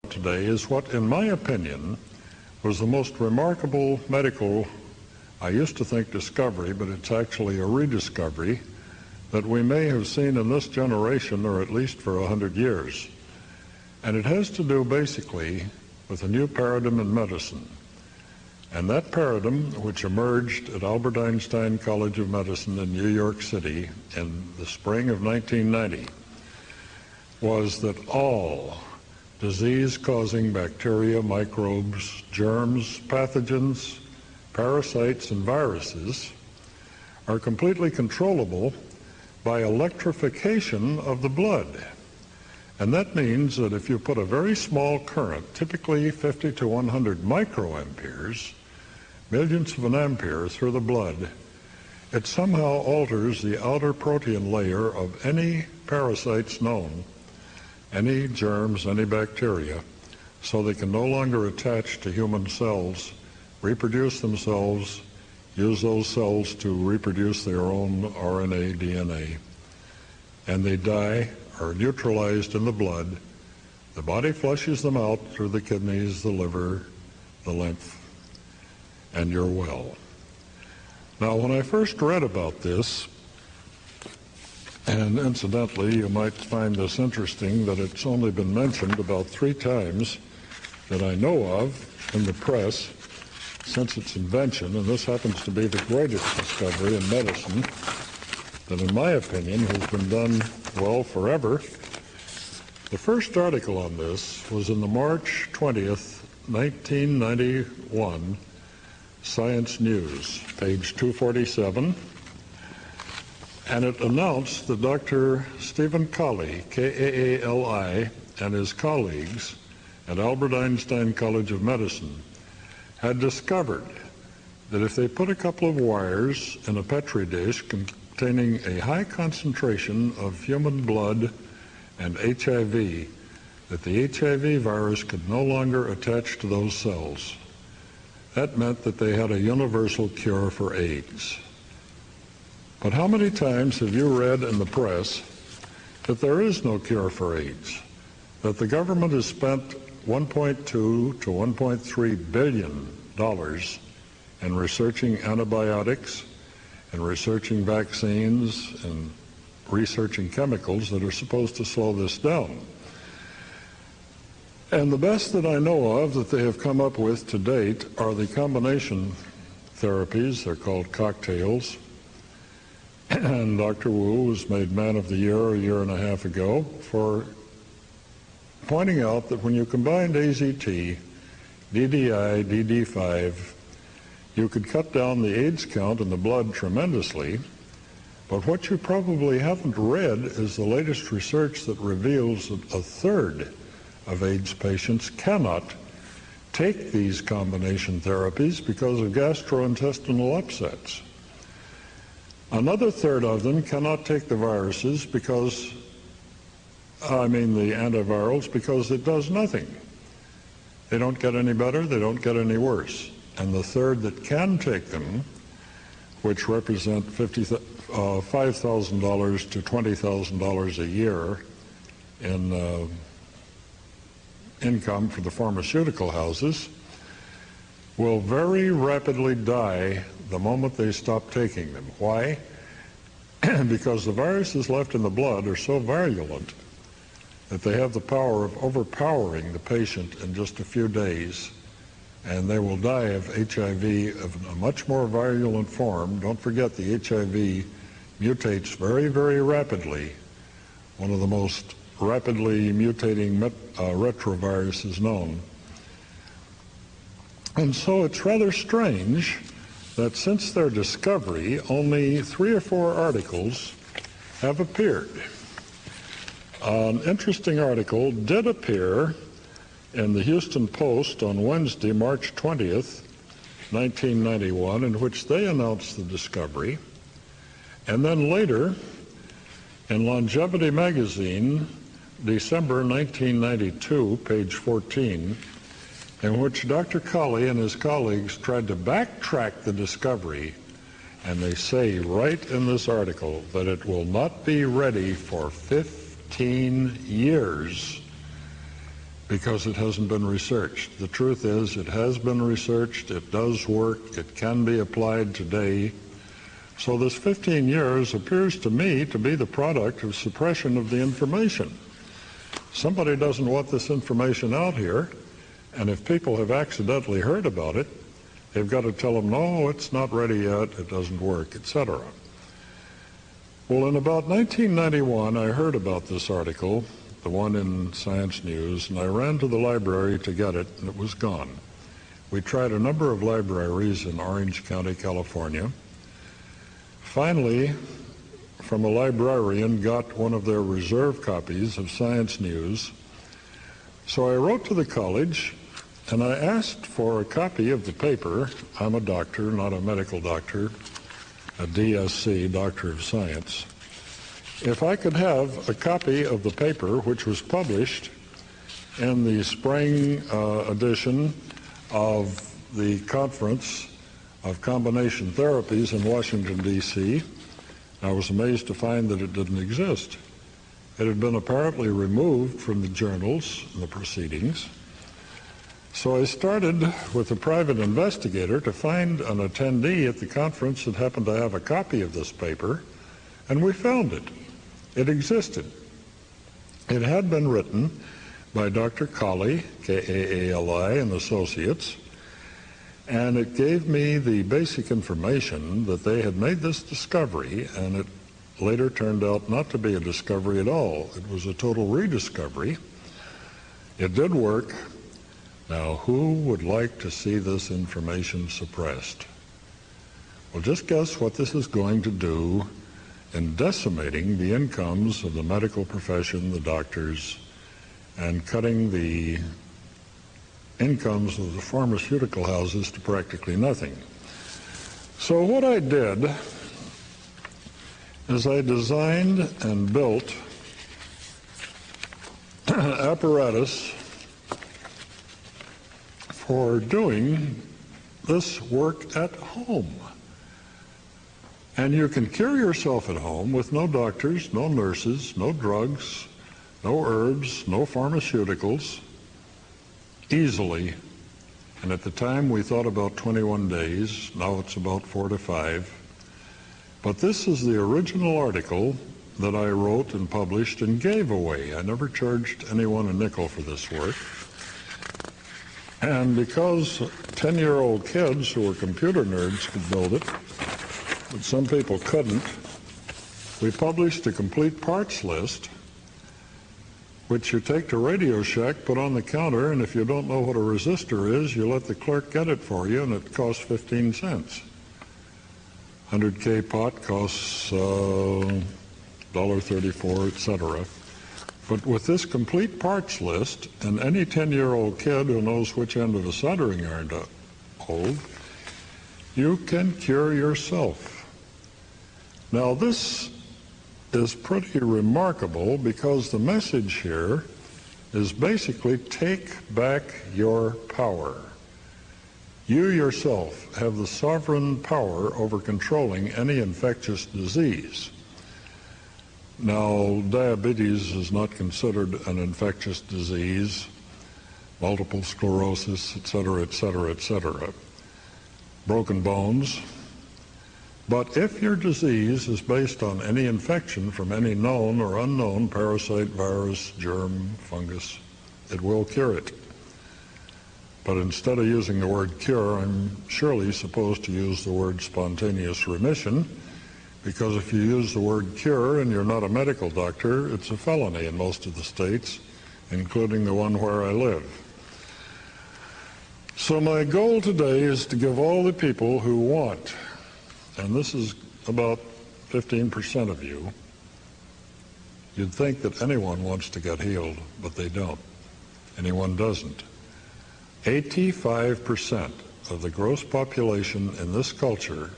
today is what, in my opinion, was the most remarkable medical, I used to think discovery, but it's actually a rediscovery, that we may have seen in this generation, or at least for 100 years. And it has to do basically with a new paradigm in medicine. And that paradigm, which emerged at Albert Einstein College of Medicine in New York City in the spring of 1990, was that all disease-causing bacteria, microbes, germs, pathogens, parasites, and viruses are completely controllable by electrification of the blood. And that means that if you put a very small current, typically 50 to 100 microamperes, millions of an ampere through the blood, it somehow alters the outer protein layer of any parasites known, any germs, any bacteria, so they can no longer attach to human cells, reproduce themselves, use those cells to reproduce their own RNA, DNA, and they die or neutralized in the blood. The body flushes them out through the kidneys, the liver, the lymph, and you're well. Now, when I first read about this, and incidentally, you might find this interesting that it's only been mentioned about 3 times that I know of in the press since its invention, and this happens to be the greatest discovery in medicine that, in my opinion, has been done well forever. The first article on this was in the March 20th, 1991 Science News, page 247, and it announced that Dr. Stephen Kali, K-A-A-L-I, and his colleagues at Albert Einstein College of Medicine had discovered that if they put a couple of wires in a Petri dish containing a high concentration of human blood and HIV, that the HIV virus could no longer attach to those cells. That meant that they had a universal cure for AIDS. But how many times have you read in the press that there is no cure for AIDS, that the government has spent $1.2 to $1.3 billion in researching antibiotics and researching vaccines and researching chemicals that are supposed to slow this down? And the best that I know of that they have come up with to date are the combination therapies. They're called cocktails. And Dr. Wu was made Man of the Year a year and a half ago for pointing out that when you combined AZT, DDI, DD5, you could cut down the AIDS count in the blood tremendously. But what you probably haven't read is the latest research that reveals that a third of AIDS patients cannot take these combination therapies because of gastrointestinal upsets. Another third of them cannot take the viruses because, the antivirals, because it does nothing. They don't get any better, they don't get any worse. And the third that can take them, which represent $5,000 to $20,000 a year in income for the pharmaceutical houses, will very rapidly die the moment they stop taking them. Why? Because the viruses left in the blood are so virulent that they have the power of overpowering the patient in just a few days, and they will die of HIV of a much more virulent form. Don't forget, the HIV mutates very, very rapidly, one of the most rapidly mutating retroviruses known. And so it's rather strange that since their discovery, only 3 or 4 articles have appeared. An interesting article did appear in the Houston Post on Wednesday, March 20th, 1991, in which they announced the discovery. And then later, in Longevity magazine, December 1992, page 14, in which Dr. Kali and his colleagues tried to backtrack the discovery, and they say right in this article that it will not be ready for 15 years. because it hasn't been researched. The truth is, it has been researched, it does work, it can be applied today. So this 15 years appears to me to be the product of suppression of the information. Somebody doesn't want this information out here, and if people have accidentally heard about it, they've got to tell them, no, it's not ready yet, it doesn't work, etc. Well, in about 1991, I heard about this article, the one in Science News, and I ran to the library to get it, and it was gone. We tried a number of libraries in Orange County, California. Finally, from a librarian, got one of their reserve copies of Science News. So I wrote to the college, and I asked for a copy of the paper. I'm a doctor, not a medical doctor, a DSc, Doctor of Science. If I could have a copy of the paper, which was published in the spring edition of the Conference of Combination Therapies in Washington, D.C., I was amazed to find that it didn't exist. It had been apparently removed from the journals and the proceedings. So I started with a private investigator to find an attendee at the conference that happened to have a copy of this paper, and we found it. It existed. It had been written by Dr. Kaali, K-A-A-L-I, and Associates, and it gave me the basic information that they had made this discovery, and it later turned out not to be a discovery at all. It was a total rediscovery. It did work. Now, who would like to see this information suppressed? Well, just guess what this is going to do in decimating the incomes of the medical profession, the doctors, and cutting the incomes of the pharmaceutical houses to practically nothing. So what I did is I designed and built apparatus for doing this work at home. And you can cure yourself at home with no doctors, no nurses, no drugs, no herbs, no pharmaceuticals, easily. And at the time we thought about 21 days, now it's about 4 to 5. But this is the original article that I wrote and published and gave away. I never charged anyone a nickel for this work. And because 10-year-old kids who were computer nerds could build it, but some people couldn't, we published a complete parts list, which you take to Radio Shack, put on the counter, and if you don't know what a resistor is, you let the clerk get it for you, and it costs 15 cents. 100K pot costs $1.34, etc. But with this complete parts list, and any 10-year-old kid who knows which end of a soldering iron to hold, you can cure yourself. Now this is pretty remarkable because the message here is basically take back your power. You yourself have the sovereign power over controlling any infectious disease. Now, diabetes is not considered an infectious disease, multiple sclerosis, etc., etc., etc., broken bones. But if your disease is based on any infection from any known or unknown parasite, virus, germ, fungus, it will cure it. But instead of using the word cure, I'm surely supposed to use the word spontaneous remission, because if you use the word cure and you're not a medical doctor, it's a felony in most of the states, including the one where I live. So my goal today is to give all the people who want, and this is about 15% of you, you'd think that anyone wants to get healed, but they don't. Anyone doesn't. 85% of the gross population in this culture,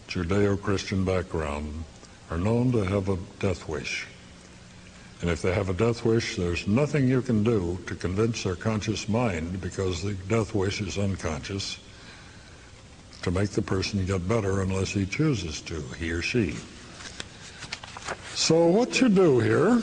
Judeo-Christian background, are known to have a death wish. And if they have a death wish, there's nothing you can do to convince their conscious mind, because the death wish is unconscious, to make the person get better unless he chooses to, he or she. So what you do here